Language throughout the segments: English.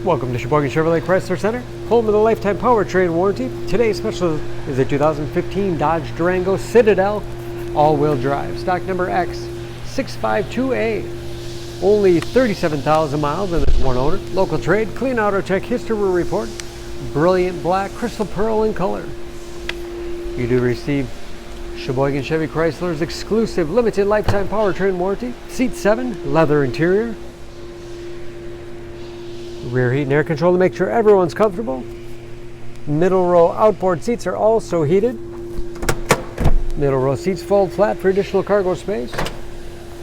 Welcome to Sheboygan Chevrolet Chrysler Center, home of the lifetime powertrain warranty. Today's special is a 2015 Dodge Durango Citadel all-wheel drive, stock number X652A. Only 37,000 miles and it's one owner. Local trade, clean auto check history report, brilliant black crystal pearl in color. You do receive Sheboygan Chevy Chrysler's exclusive limited lifetime powertrain warranty. Seat 7, leather interior. Rear heat and air control to make sure everyone's comfortable. Middle row outboard seats are also heated. Middle row seats fold flat for additional cargo space,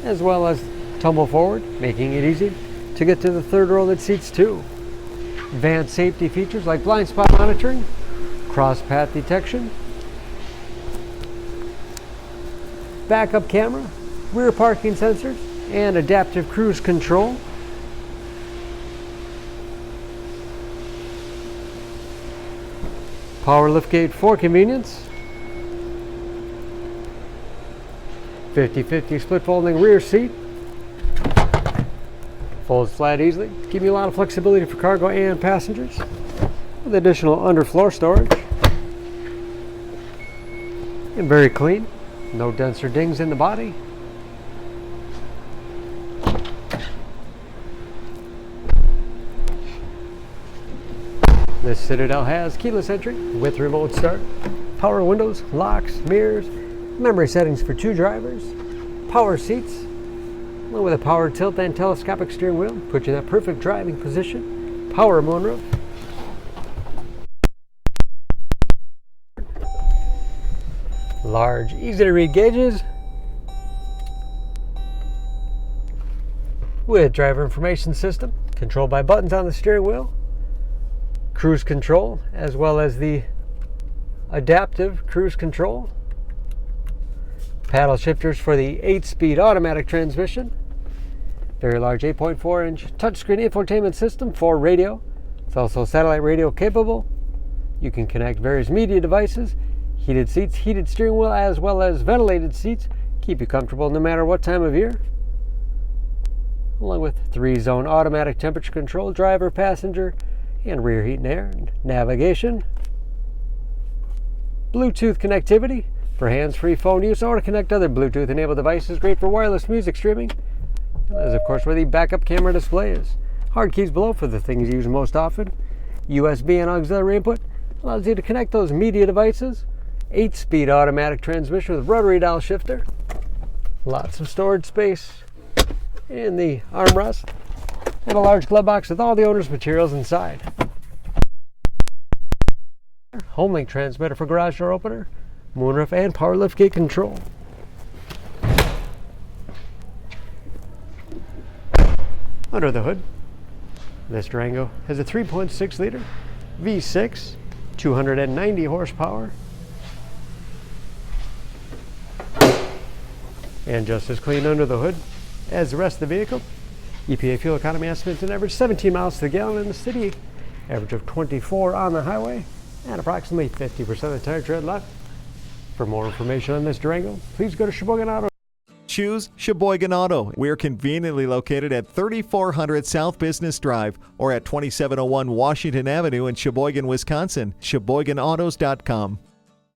as well as tumble forward, making it easy to get to the third row that seats two. Advanced safety features like blind spot monitoring, cross path detection, backup camera, rear parking sensors, and adaptive cruise control. Power liftgate for convenience. 50/50 split folding rear seat. Folds flat easily, give you a lot of flexibility for cargo and passengers. With additional underfloor storage. And very clean. No dents or dings in the body. This Citadel has keyless entry with remote start, power windows, locks, mirrors, memory settings for two drivers, power seats, along with a power tilt and telescopic steering wheel, put you in that perfect driving position, power moonroof, large, easy to read gauges, with driver information system, controlled by buttons on the steering wheel, cruise control, as well as the adaptive cruise control, paddle shifters for the 8-speed automatic transmission, very large 8.4-inch touchscreen infotainment system for radio. It's also satellite radio capable. You can connect various media devices, heated seats, heated steering wheel, as well as ventilated seats, keep you comfortable no matter what time of year, along with 3-zone automatic temperature control, driver, passenger, and rear heat and air, navigation, Bluetooth connectivity for hands-free phone use or to connect other Bluetooth-enabled devices, great for wireless music streaming. And that is, of course, where the backup camera display is. Hard keys below for the things used most often. USB and auxiliary input allows you to connect those media devices. 8-speed automatic transmission with rotary dial shifter. Lots of storage space in the armrest. And a large glove box with all the owner's materials inside. HomeLink transmitter for garage door opener, moonroof, and power liftgate control. Under the hood, this Durango has a 3.6-liter V6, 290 horsepower, and just as clean under the hood as the rest of the vehicle. EPA fuel economy estimates an average 17 miles to the gallon in the city, average of 24 on the highway, and approximately 50% of the tire tread left. For more information on this Durango, please go to Sheboygan Auto. Choose Sheboygan Auto. We're conveniently located at 3400 South Business Drive or at 2701 Washington Avenue in Sheboygan, Wisconsin. SheboyganAutos.com.